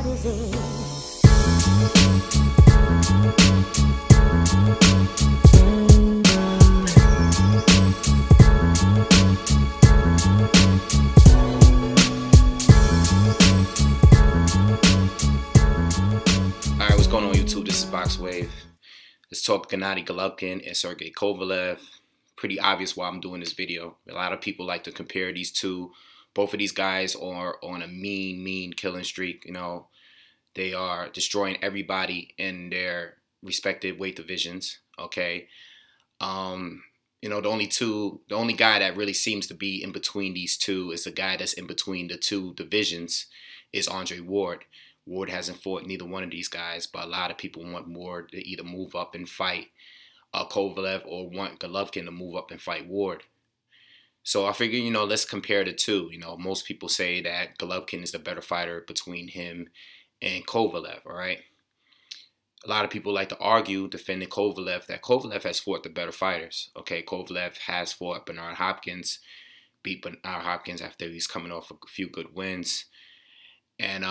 magazine. Alright, what's going on YouTube? This is BoxingWave. Let's talk Gennady Golovkin and Sergey Kovalev. Pretty obvious why I'm doing this video. A lot of people like to compare these two. Both of these guys are on a mean killing streak. You know, they are destroying everybody in their respective weight divisions. Okay. You know, the only guy that really seems to be in between these two is the guy that's in between the two divisions is Andre Ward. Ward hasn't fought neither one of these guys, but a lot of people want Ward to either move up and fight Kovalev or want Golovkin to move up and fight Ward. So I figure, you know, let's compare the two. You know, most people say that Golovkin is the better fighter between him and Kovalev, all right? A lot of people like to argue, defending Kovalev, that Kovalev has fought the better fighters. Okay, Kovalev has fought Bernard Hopkins, beat Bernard Hopkins after he's coming off a few good wins. And,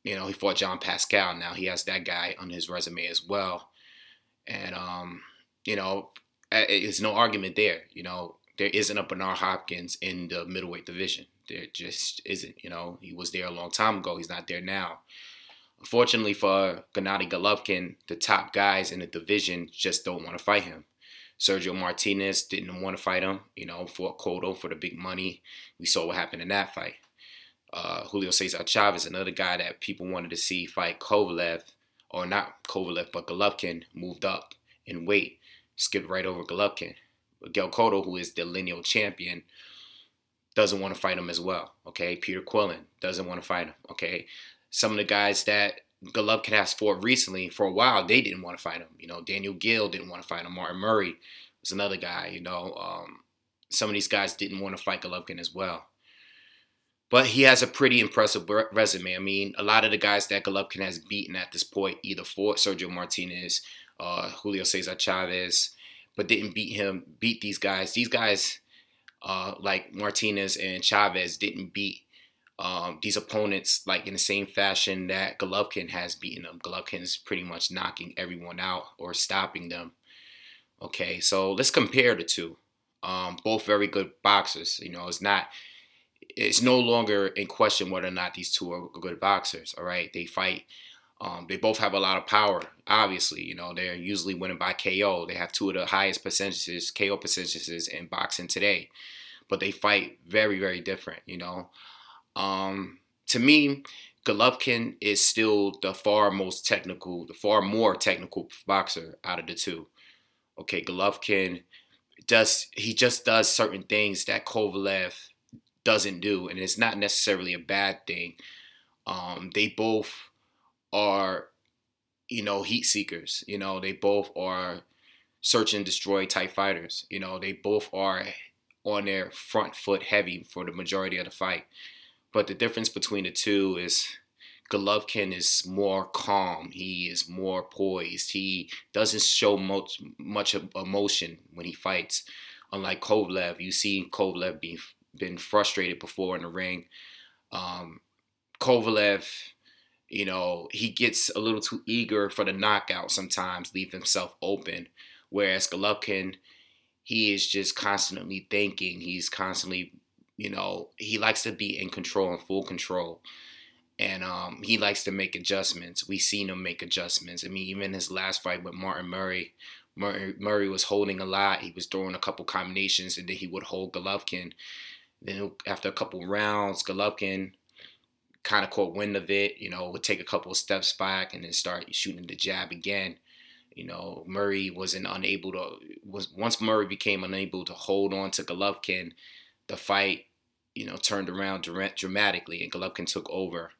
you know, he fought John Pascal. Now he has that guy on his resume as well. And, you know, there's no argument there. You know, there isn't a Bernard Hopkins in the middleweight division. There just isn't. You know, he was there a long time ago. He's not there now. Unfortunately for Gennady Golovkin, the top guys in the division just don't want to fight him. Sergio Martinez didn't want to fight him. You know, fought Cotto for the big money. We saw what happened in that fight. Julio Cesar Chavez, another guy that people wanted to see fight Kovalev, or not Kovalev, but Golovkin, moved up in weight, skipped right over Golovkin. Miguel Cotto, who is the lineal champion, doesn't want to fight him as well. Okay, Peter Quillin doesn't want to fight him. Okay, some of the guys that Golovkin has fought recently, for a while, they didn't want to fight him. You know, Daniel Gill didn't want to fight him. Martin Murray was another guy. You know, some of these guys didn't want to fight Golovkin as well. But he has a pretty impressive resume. I mean, a lot of the guys that Golovkin has beaten at this point either fought Sergio Martinez, Julio Cesar Chavez, but didn't beat these guys. These guys, like Martinez and Chavez, didn't beat these opponents like in the same fashion that Golovkin has beaten them. Golovkin is pretty much knocking everyone out or stopping them. Okay, so let's compare the two. Both very good boxers. You know, it's no longer in question whether or not these two are good boxers, all right? They fight. They both have a lot of power, obviously. You know, they're usually winning by KO. They have two of the highest percentages, KO percentages in boxing today. But they fight very different, you know. To me, Golovkin is still the far more technical boxer out of the two. Okay, Golovkin just does certain things that Kovalev doesn't do, and it's not necessarily a bad thing. They both are, you know, heat seekers. You know, they both are search and destroy type fighters. You know, they both are on their front foot heavy for the majority of the fight. But the difference between the two is Golovkin is more calm. He is more poised. He doesn't show much emotion when he fights. Unlike Kovalev, you see Kovalev been frustrated before in the ring. Kovalev, you know, he gets a little too eager for the knockout sometimes, leave himself open. Whereas Golovkin, he is just constantly thinking. He's constantly, you know, he likes to be in control, in full control. And he likes to make adjustments. We've seen him make adjustments. I mean, even his last fight with Martin Murray, Murray was holding a lot. He was throwing a couple combinations, and then he would hold Golovkin. Then after a couple rounds, Golovkin kind of caught wind of it, you know, would take a couple of steps back and then start shooting the jab again. You know, once Murray became unable to hold on to Golovkin, the fight, you know, turned around dramatically and Golovkin took over.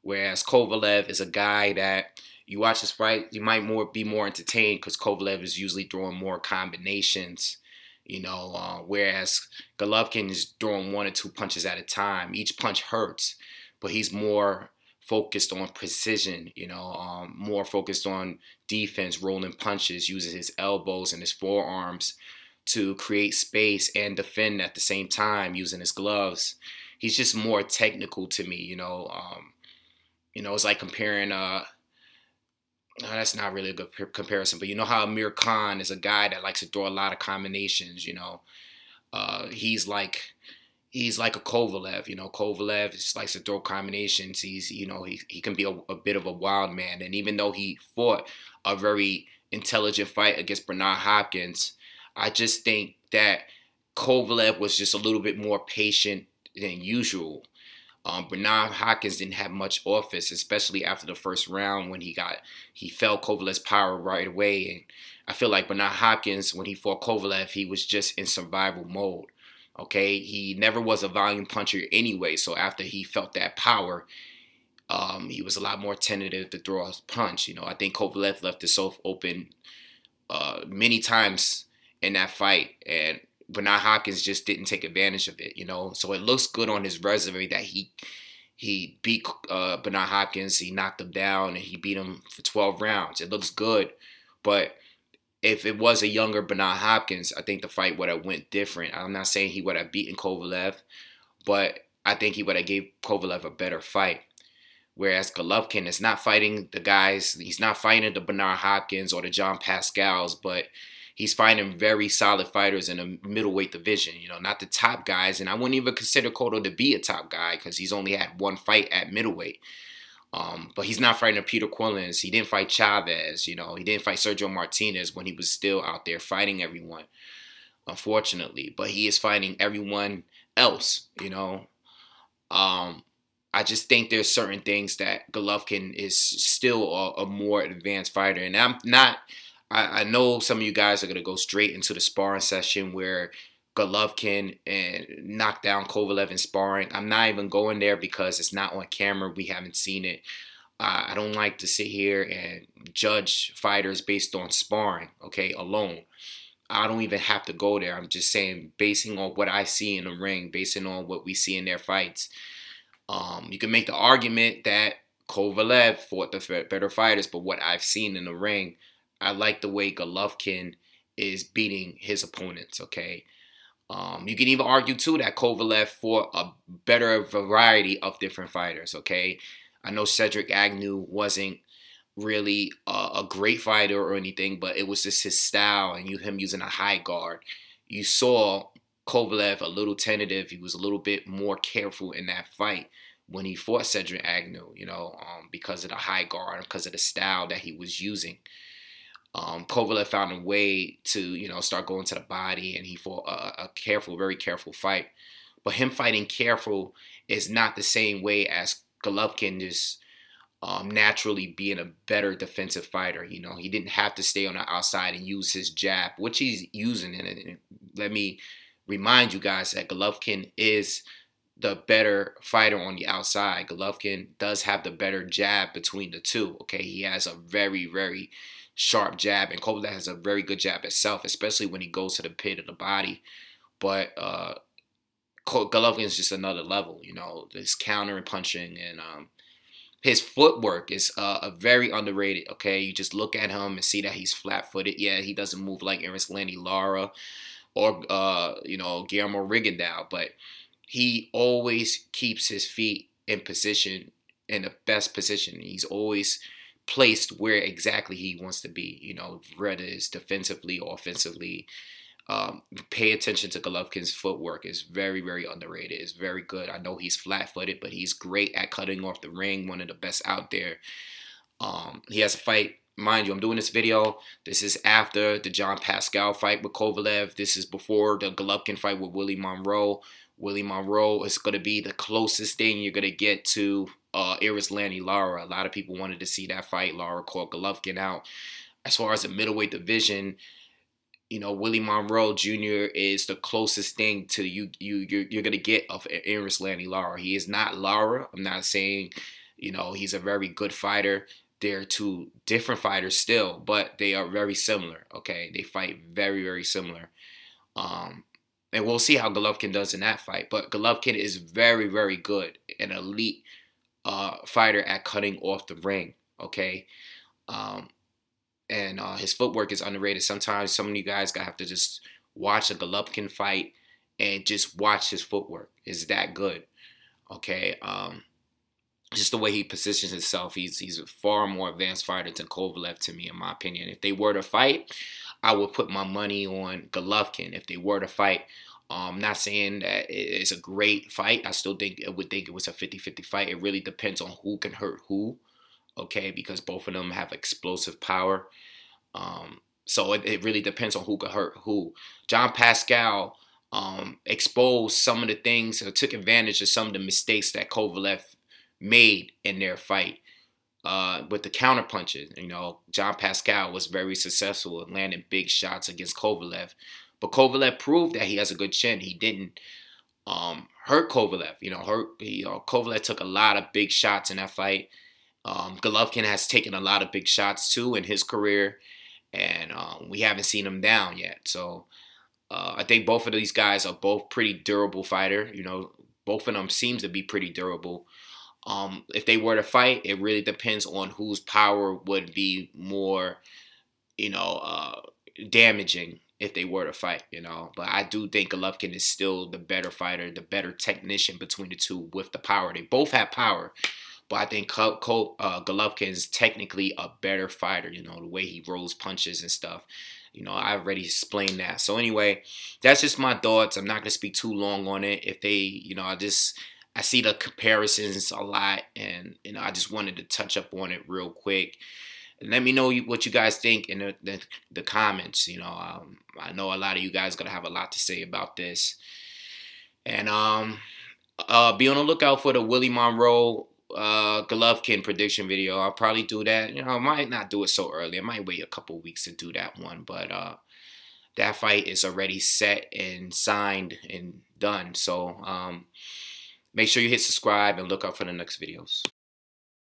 Whereas Kovalev is a guy that you watch his fight, you might be more entertained because Kovalev is usually throwing more combinations. You know, whereas Golovkin is throwing 1 or 2 punches at a time. Each punch hurts, but he's more focused on precision, you know, more focused on defense, rolling punches, using his elbows and his forearms to create space and defend at the same time, using his gloves. He's just more technical to me, you know. You know, it's like comparing no, that's not really a good comparison, but you know how Amir Khan is a guy that likes to throw a lot of combinations. You know, he's like a Kovalev. You know, Kovalev just likes to throw combinations. He can be a bit of a wild man, and even though he fought a very intelligent fight against Bernard Hopkins, I just think that Kovalev was just a little bit more patient than usual. Bernard Hopkins didn't have much offense, especially after the first round when he felt Kovalev's power right away. And I feel like Bernard Hopkins, when he fought Kovalev, he was just in survival mode. Okay, he never was a volume puncher anyway. So after he felt that power, he was a lot more tentative to throw a punch. You know, I think Kovalev left himself open many times in that fight, and Bernard Hopkins just didn't take advantage of it, you know. So it looks good on his resume that he beat Bernard Hopkins, he knocked him down, and he beat him for 12 rounds. It looks good, but if it was a younger Bernard Hopkins, I think the fight would have went different. I'm not saying he would have beaten Kovalev, but I think he would have gave Kovalev a better fight. Whereas Golovkin is not fighting the guys, he's not fighting the Bernard Hopkins or the John Pascals, but he's fighting very solid fighters in the middleweight division, you know, not the top guys. And I wouldn't even consider Cotto to be a top guy because he's only had one fight at middleweight. But he's not fighting Peter Quillins. He didn't fight Chavez, you know. He didn't fight Sergio Martinez when he was still out there fighting everyone, unfortunately. But he is fighting everyone else, you know. I just think there's certain things that Golovkin is still a more advanced fighter. And I'm not... I know some of you guys are going to go straight into the sparring session where Golovkin and knock down Kovalev in sparring. I'm not even going there because it's not on camera. We haven't seen it. I don't like to sit here and judge fighters based on sparring, okay, alone. I don't even have to go there. I'm just saying, basing on what I see in the ring, basing on what we see in their fights. You can make the argument that Kovalev fought the better fighters, but what I've seen in the ring, I like the way Golovkin is beating his opponents, okay? You can even argue, too, that Kovalev fought a better variety of different fighters, okay? I know Cedric Agnew wasn't really a great fighter or anything, but it was just his style and him using a high guard. You saw Kovalev a little tentative. He was a little bit more careful in that fight when he fought Cedric Agnew, you know, because of the high guard, because of the style that he was using. Kovalev found a way to, you know, start going to the body, and he fought a careful, very careful fight. But him fighting careful is not the same way as Golovkin just naturally being a better defensive fighter. You know, he didn't have to stay on the outside and use his jab, which he's using. And let me remind you guys that Golovkin is the better fighter on the outside. Golovkin does have the better jab between the two. Okay, he has a very, very sharp jab, and Kovalev has a very good jab itself, especially when he goes to the pit of the body. But Golovkin is just another level, you know, this counter and punching, and his footwork is very underrated, okay? You just look at him and see that he's flat-footed. Yeah, he doesn't move like Erislandy Lara or, you know, Guillermo Rigondeaux, but he always keeps his feet in position, in the best position. He's always placed where exactly he wants to be, you know, whether it's defensively or offensively. Pay attention to Golovkin's footwork. It's very, very underrated. It's very good. I know he's flat-footed, but he's great at cutting off the ring, one of the best out there. He has a fight. Mind you, I'm doing this video. This is after the John Pascal fight with Kovalev. This is before the Golovkin fight with Willie Monroe. Willie Monroe is going to be the closest thing you're going to get to Erislandy Lara. A lot of people wanted to see that fight. Lara called Golovkin out. As far as the middleweight division, you know, Willie Monroe Jr. is the closest thing to you're going to get of Erislandy Lara. He is not Lara. I'm not saying, you know, he's a very good fighter. They're two different fighters still, but they are very similar, okay? They fight very, very similar. And we'll see how Golovkin does in that fight. But Golovkin is very, very good, an elite fighter at cutting off the ring, okay? And his footwork is underrated. Sometimes some of you guys have to just watch a Golovkin fight and just watch his footwork. It's that good, okay? just the way he positions himself, he's a far more advanced fighter than Kovalev to me, in my opinion. If they were to fight, I would put my money on Golovkin. If they were to fight, I'm not saying that it's a great fight. I still would think it was a 50-50 fight. It really depends on who can hurt who, okay? Because both of them have explosive power. So it really depends on who can hurt who. John Pascal exposed some of the things, or took advantage of some of the mistakes that Kovalev made in their fight with the counter punches. You know, John Pascal was very successful in landing big shots against Kovalev, but Kovalev proved that he has a good chin. He didn't hurt Kovalev. Kovalev took a lot of big shots in that fight. Golovkin has taken a lot of big shots too in his career, and we haven't seen him down yet. So I think both of these guys are both pretty durable fighter. You know, both of them seems to be pretty durable. If they were to fight, it really depends on whose power would be more, damaging if they were to fight, But I do think Golovkin is still the better fighter, the better technician between the two with the power. They both have power, but I think Golovkin is technically a better fighter, the way he rolls punches and stuff. I already explained that. So anyway, that's just my thoughts. I'm not going to speak too long on it. If they, I see the comparisons a lot, and I just wanted to touch up on it real quick. And let me know what you guys think in the comments. I know a lot of you guys gonna have a lot to say about this, and be on the lookout for the Willie Monroe Golovkin prediction video. I'll probably do that. I might not do it so early. I might wait a couple weeks to do that one, but that fight is already set and signed and done. So make sure you hit subscribe and look out for the next videos.